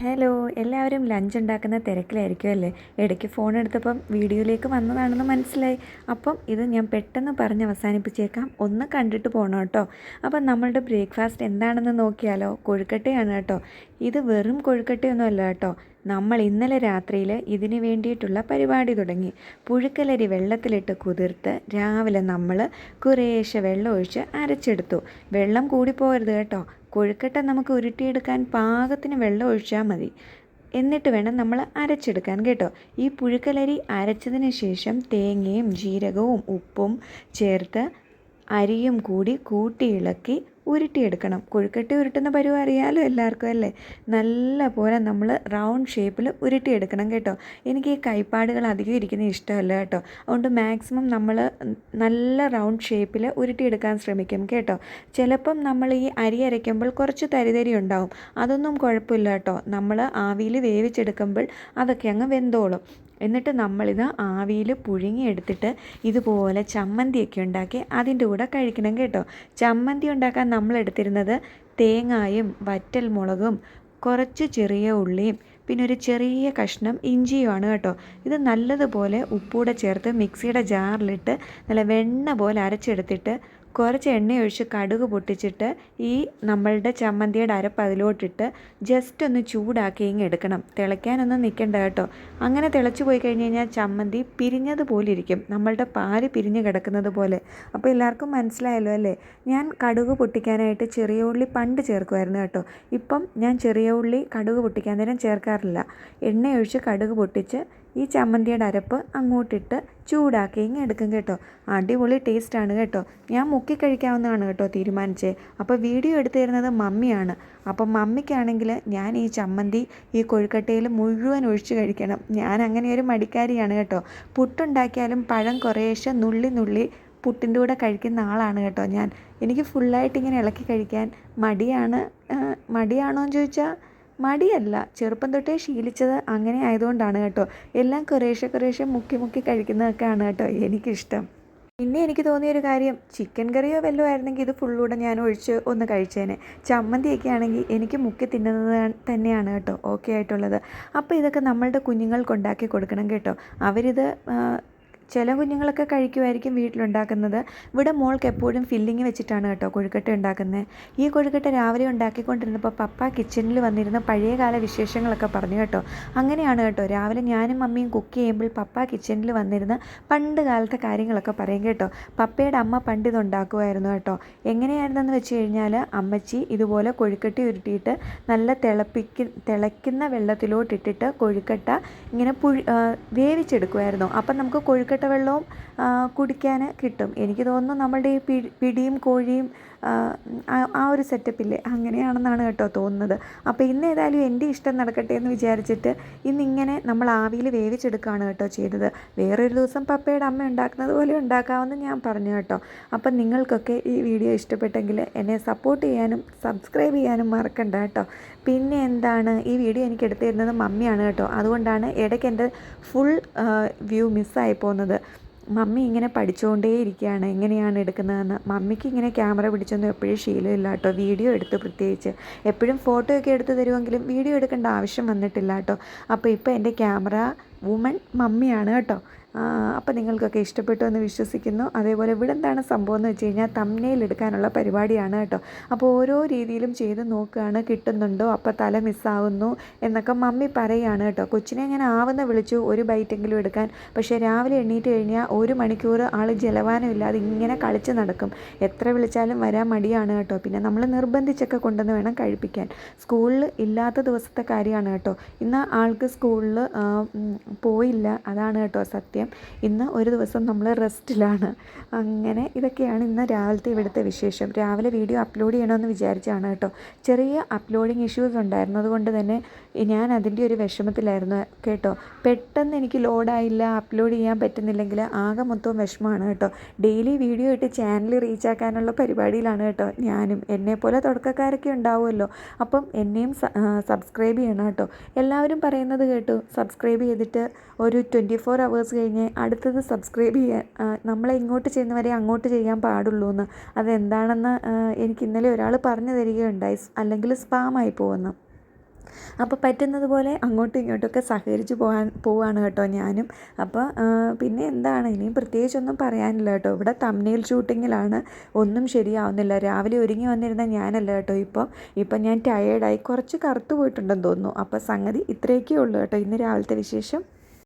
Hello, എല്ലാവരും lunch ഉണ്ടാക്കുന്ന തിരക്കിലായിരിക്കും അല്ലേ? ഇടയ്ക്ക് ഫോൺ എടുത്തപ്പം വീഡിയോയിലേക്ക് വന്നതാണെന്ന് മനസ്സിലായി. അപ്പം ഇത് ഞാൻ പെട്ടെന്ന് പറഞ്ഞ് അവസാനിപ്പിച്ചേക്കാം. ഒന്ന് കണ്ടിട്ട് പോകണം കേട്ടോ. അപ്പം നമ്മളുടെ ബ്രേക്ക്ഫാസ്റ്റ് എന്താണെന്ന് നോക്കിയാലോ? കൊഴുക്കട്ടയാണ് കേട്ടോ. ഇത് വെറും കൊഴുക്കട്ടയൊന്നും അല്ല കേട്ടോ. നമ്മൾ ഇന്നലെ രാത്രിയിൽ ഇതിന് വേണ്ടിയിട്ടുള്ള പരിപാടി തുടങ്ങി. പുഴുക്കലരി വെള്ളത്തിലിട്ട് കുതിർത്ത് രാവിലെ നമ്മൾ കുറേശ്ശെ വെള്ളം ഒഴിച്ച് അരച്ചെടുത്തു. വെള്ളം കൂടിപ്പോകരുത് കേട്ടോ. കൊഴുക്കട്ട നമുക്ക് ഉരുട്ടിയെടുക്കാൻ പാകത്തിന് വെള്ളം ഒഴിച്ചാൽ മതി. എന്നിട്ട് വേണം നമ്മൾ അരച്ചെടുക്കാൻ കേട്ടോ. ഈ പുഴുക്കലരി അരച്ചതിന് ശേഷം തേങ്ങയും ജീരകവും ഉപ്പും ചേർത്ത് അരിയും കൂടി കൂട്ടി ഇളക്കി ഉരുട്ടിയെടുക്കണം. കൊഴുക്കട്ട ഉരുട്ടുന്ന പരുവം അറിയാമല്ലോ എല്ലാവർക്കും അല്ലേ? നല്ല പോലെ നമ്മൾ റൗണ്ട് ഷേപ്പിൽ ഉരുട്ടിയെടുക്കണം കേട്ടോ. എനിക്ക് ഈ കൈപ്പാടുകൾ അധികം ഇരിക്കുന്നത് ഇഷ്ടമല്ല കേട്ടോ. അതുകൊണ്ട് മാക്സിമം നമ്മൾ നല്ല റൗണ്ട് ഷേപ്പിൽ ഉരുട്ടിയെടുക്കാൻ ശ്രമിക്കും കേട്ടോ. ചിലപ്പം നമ്മൾ ഈ അരി അരയ്ക്കുമ്പോൾ കുറച്ച് തരിതരി ഉണ്ടാവും. അതൊന്നും കുഴപ്പമില്ല കേട്ടോ. നമ്മൾ ആവിയിൽ വേവിച്ചെടുക്കുമ്പോൾ അതൊക്കെ അങ്ങ് വെന്തോളും. എന്നിട്ട് നമ്മളിത് ആവിയിൽ പുഴുങ്ങിയെടുത്തിട്ട് ഇതുപോലെ ചമ്മന്തിയൊക്കെ ഉണ്ടാക്കി അതിൻ്റെ കൂടെ കഴിക്കണം കേട്ടോ. ചമ്മന്തി ഉണ്ടാക്കാൻ നമ്മളെടുത്തിരുന്നത് തേങ്ങായും വറ്റൽ മുളകും കുറച്ച് ചെറിയ ഉള്ളിയും പിന്നെ ഒരു ചെറിയ കഷ്ണം ഇഞ്ചിയുമാണ് കേട്ടോ. ഇത് നല്ലതുപോലെ ഉപ്പൂടെ ചേർത്ത് മിക്സിയുടെ ജാറിലിട്ട് നല്ല വെണ്ണ പോലെ അരച്ചെടുത്തിട്ട് കുറച്ച് എണ്ണ ഒഴിച്ച് കടുക് പൊട്ടിച്ചിട്ട് ഈ നമ്മളുടെ ചമ്മന്തിയുടെ അരപ്പ് അതിലോട്ടിട്ട് ജസ്റ്റ് ഒന്ന് ചൂടാക്കി ഇങ്ങ് എടുക്കണം. തിളയ്ക്കാനൊന്നും നിൽക്കണ്ട കേട്ടോ. അങ്ങനെ തിളച്ച് പോയി കഴിഞ്ഞ് കഴിഞ്ഞാൽ ചമ്മന്തി പിരിഞ്ഞതുപോലെ ഇരിക്കും, നമ്മളുടെ പാല് പിരിഞ്ഞ് കിടക്കുന്നത് പോലെ. അപ്പോൾ എല്ലാവർക്കും മനസ്സിലായല്ലോ അല്ലേ? ഞാൻ കടുക് പൊട്ടിക്കാനായിട്ട് ചെറിയ ഉള്ളി പണ്ട് ചേർക്കുമായിരുന്നു കേട്ടോ. ഇപ്പം ഞാൻ ചെറിയ ഉള്ളി കടുക് പൊട്ടിക്കാൻ നേരം ചേർക്കാറില്ല. എണ്ണ ഒഴിച്ച് കടുക് പൊട്ടിച്ച് ഈ ചമ്മന്തിയുടെ അരപ്പ് അങ്ങോട്ടിട്ട് ചൂടാക്കി ഇങ്ങ് എടുക്കും കേട്ടോ. അടിപൊളി ടേസ്റ്റാണ് കേട്ടോ. ഞാൻ മുക്കി കഴിക്കാവുന്നതാണ് കേട്ടോ തീരുമാനിച്ചേ. അപ്പോൾ വീഡിയോ എടുത്തു തരുന്നത് മമ്മിയാണ്. അപ്പം മമ്മിക്കാണെങ്കിൽ ഞാൻ ഈ ചമ്മന്തി ഈ കൊഴുക്കട്ടയിൽ മുഴുവൻ ഒഴിച്ച് കഴിക്കണം. ഞാൻ അങ്ങനെ ഒരു മടിക്കാരിയാണ് കേട്ടോ. പുട്ടുണ്ടാക്കിയാലും പഴം കുറേശ്ശെ നുള്ളി നുള്ളി പുട്ടിൻ്റെ കൂടെ കഴിക്കുന്ന ആളാണ് കേട്ടോ ഞാൻ. എനിക്ക് ഫുള്ളായിട്ട് ഇങ്ങനെ ഇളക്കി കഴിക്കാൻ മടിയാണോ എന്ന് ചോദിച്ചാൽ മടിയല്ല, ചെറുപ്പം തൊട്ടേ ശീലിച്ചത് അങ്ങനെ ആയതുകൊണ്ടാണ് കേട്ടോ. എല്ലാം കുറേശ്ശെ കുറേശ്ശെ മുക്കി മുക്കി കഴിക്കുന്നതൊക്കെയാണ് കേട്ടോ എനിക്കിഷ്ടം. പിന്നെ എനിക്ക് തോന്നിയൊരു കാര്യം, ചിക്കൻ കറിയോ വല്ലതും ആയിരുന്നെങ്കിൽ ഇത് ഫുള്ളൂടെ ഞാൻ ഒഴിച്ച് ഒന്ന് കഴിച്ചേനെ. ചമ്മന്തിയൊക്കെ ആണെങ്കിൽ എനിക്ക് മുക്കി തിന്നുന്നത് തന്നെയാണ് കേട്ടോ ഓക്കെ ആയിട്ടുള്ളത്. അപ്പോൾ ഇതൊക്കെ നമ്മളുടെ കുഞ്ഞുങ്ങൾക്ക് ഉണ്ടാക്കി കൊടുക്കണം കേട്ടോ. അവരിത് ചില കുഞ്ഞുങ്ങളൊക്കെ കഴിക്കുമായിരിക്കും വീട്ടിലുണ്ടാക്കുന്നത്. ഇവിടെ മോൾക്ക് എപ്പോഴും ഫില്ലിങ് വെച്ചിട്ടാണ് കേട്ടോ കൊഴുക്കട്ട ഉണ്ടാക്കുന്നത്. ഈ കൊഴുക്കട്ട രാവിലെ ഉണ്ടാക്കിക്കൊണ്ടിരുന്നപ്പോൾ പപ്പ കിച്ചണിൽ വന്നിരുന്ന പഴയകാല വിശേഷങ്ങളൊക്കെ പറഞ്ഞു കേട്ടോ. അങ്ങനെയാണ് കേട്ടോ, രാവിലെ ഞാനും മമ്മിയും കുക്ക് ചെയ്യുമ്പോൾ പപ്പ കിച്ചണിൽ വന്നിരുന്ന് പണ്ട് കാലത്തെ കാര്യങ്ങളൊക്കെ പറയും കേട്ടോ. പപ്പയുടെ അമ്മ പണ്ട് ഇതുണ്ടാക്കുമായിരുന്നു കേട്ടോ. എങ്ങനെയായിരുന്നെന്ന് വെച്ച് കഴിഞ്ഞാൽ അമ്മച്ചി ഇതുപോലെ കൊഴുക്കട്ട ഉരുട്ടിയിട്ട് നല്ല തിളയ്ക്കുന്ന വെള്ളത്തിലോട്ടിട്ടിട്ട് കൊഴുക്കട്ട ഇങ്ങനെ വേവിച്ചെടുക്കുമായിരുന്നു. അപ്പം നമുക്ക് കൊഴുക്കട്ട വെള്ളവും കുടിക്കാൻ കിട്ടും. എനിക്ക് തോന്നുന്നു നമ്മളുടെ ഈ പിടിയും കോഴിയും ആ ഒരു സെറ്റപ്പില്ലേ, അങ്ങനെയാണെന്നാണ് കേട്ടോ തോന്നുന്നത്. അപ്പോൾ ഇന്ന് ഏതായാലും എൻ്റെ ഇഷ്ടം നടക്കട്ടെ എന്ന് വിചാരിച്ചിട്ട് ഇന്നിങ്ങനെ നമ്മൾ ആവിയിൽ വേവിച്ചെടുക്കുകയാണ് കേട്ടോ ചെയ്തത്. വേറൊരു ദിവസം പപ്പയുടെ അമ്മ ഉണ്ടാക്കുന്നത് പോലെ ഉണ്ടാക്കാമെന്ന് ഞാൻ പറഞ്ഞു കേട്ടോ. അപ്പം നിങ്ങൾക്കൊക്കെ ഈ വീഡിയോ ഇഷ്ടപ്പെട്ടെങ്കിൽ എന്നെ സപ്പോർട്ട് ചെയ്യാനും സബ്സ്ക്രൈബ് ചെയ്യാനും മറക്കണ്ട കേട്ടോ. പിന്നെ എന്താണ്, ഈ വീഡിയോ എനിക്ക് എടുത്തു തരുന്നത് മമ്മിയാണ് കേട്ടോ. അതുകൊണ്ടാണ് ഇടയ്ക്ക് എൻ്റെ ഫുൾ വ്യൂ മിസ്സായി പോകുന്നത്. മമ്മി ഇങ്ങനെ പഠിച്ചുകൊണ്ടേയിരിക്കുകയാണ് എങ്ങനെയാണ് എടുക്കുന്നതെന്ന്. മമ്മിക്ക് ഇങ്ങനെ ക്യാമറ പിടിച്ചൊന്നും എപ്പോഴും ശീലമില്ല കേട്ടോ, വീഡിയോ എടുത്ത് പ്രത്യേകിച്ച്. എപ്പോഴും ഫോട്ടോ ഒക്കെ എടുത്ത് തരുമെങ്കിലും വീഡിയോ എടുക്കേണ്ട ആവശ്യം വന്നിട്ടില്ല കേട്ടോ. അപ്പോൾ ഇപ്പോൾ എൻ്റെ ക്യാമറ വുമൺ മമ്മിയാണ് കേട്ടോ. അപ്പോൾ നിങ്ങൾക്കൊക്കെ ഇഷ്ടപ്പെട്ടു എന്ന് വിശ്വസിക്കുന്നു. അതേപോലെ ഇവിടെ എന്താണ് സംഭവം എന്ന് വെച്ച് കഴിഞ്ഞാൽ തംബ്നെയിൽ എടുക്കാനുള്ള പരിപാടിയാണ് കേട്ടോ. അപ്പോൾ ഓരോ രീതിയിലും ചെയ്ത് നോക്കുകയാണ്, കിട്ടുന്നുണ്ടോ, അപ്പോൾ തല മിസ്സാവുന്നു എന്നൊക്കെ മമ്മി പറയുകയാണ് കേട്ടോ. കൊച്ചിനെ ഞാൻ ആവുന്ന വിളിച്ചു ഒരു ബൈറ്റെങ്കിലും എടുക്കാൻ. പക്ഷേ രാവിലെ എണ്ണീറ്റ് കഴിഞ്ഞാൽ 1 മണിക്കൂർ ആൾ ജലപാനമില്ലാതെ ഇങ്ങനെ കളിച്ച് നടക്കും. എത്ര വിളിച്ചാലും വരാൻ മടിയാണ് കേട്ടോ. പിന്നെ നമ്മൾ നിർബന്ധിച്ചൊക്കെ കൊണ്ടുവന്ന് വേണം കഴിപ്പിക്കാൻ. സ്കൂളിൽ ഇല്ലാത്ത ദിവസത്തെ കാര്യമാണ് കേട്ടോ. ഇന്ന് ആൾക്ക് സ്കൂളിൽ പോയില്ല, അതാണ് കേട്ടോ സത്യം. ഇന്ന് ഒരു ദിവസം നമ്മൾ റെസ്റ്റിലാണ്. അങ്ങനെ ഇതൊക്കെയാണ് ഇന്ന് രാവിലത്തെ ഇവിടുത്തെ വിശേഷം. രാവിലെ വീഡിയോ അപ്ലോഡ് ചെയ്യണമെന്ന് വിചാരിച്ചാണ് കേട്ടോ. ചെറിയ അപ്ലോഡിങ് ഇഷ്യൂസ് ഉണ്ടായിരുന്നു, അതുകൊണ്ട് തന്നെ ഞാൻ അതിൻ്റെ ഒരു വിഷമത്തിലായിരുന്നു കേട്ടോ. പെട്ടെന്ന് എനിക്ക് ലോഡായില്ല, അപ്ലോഡ് ചെയ്യാൻ പറ്റുന്നില്ലെങ്കിൽ ആകെ മൊത്തം വിഷമമാണ് കേട്ടോ. ഡെയിലി വീഡിയോ ഇട്ട് ചാനൽ റീച്ചാക്കാനുള്ള പരിപാടിയിലാണ് കേട്ടോ ഞാനും. എന്നെപ്പോലെ തുടക്കക്കാരൊക്കെ ഉണ്ടാവുമല്ലോ, അപ്പം എന്നെയും സബ്സ്ക്രൈബ് ചെയ്യണം കേട്ടോ. എല്ലാവരും പറയുന്നത് കേട്ടു, സബ്സ്ക്രൈബ് ചെയ്തിട്ട് ഒരു 24 hours കഴിഞ്ഞ് അടുത്തത് സബ്സ്ക്രൈബ് ചെയ്യാൻ, നമ്മളെ ഇങ്ങോട്ട് ചെയ്യുന്നവരെ അങ്ങോട്ട് ചെയ്യാൻ പാടുള്ളൂ എന്ന്. അതെന്താണെന്ന് എനിക്ക് ഇന്നലെ ഒരാൾ പറഞ്ഞു തരികയുണ്ടായി, അല്ലെങ്കിൽ സ്പാമായി പോകുന്നു. അപ്പോൾ പറ്റുന്നത് പോലെ അങ്ങോട്ടും ഇങ്ങോട്ടുമൊക്കെ സഹകരിച്ച് പോവാണ് കേട്ടോ ഞാനും. അപ്പോൾ പിന്നെ എന്താണ്, ഇനിയും പ്രത്യേകിച്ചൊന്നും പറയാനില്ല കേട്ടോ. ഇവിടെ തംബ്നെയിൽ ഷൂട്ടിങ്ങിലാണ്, ഒന്നും ശരിയാവുന്നില്ല. രാവിലെ ഒരുങ്ങി വന്നിരുന്ന ഞാനല്ല കേട്ടോ ഇപ്പം ഞാൻ ടയേർഡായി, കുറച്ച് കറുത്ത് പോയിട്ടുണ്ടെന്ന് തോന്നുന്നു. അപ്പോൾ സംഗതി ഇത്രയൊക്കെ ഉള്ളൂ കേട്ടോ ഇന്ന് രാവിലത്തെ വിശേഷം.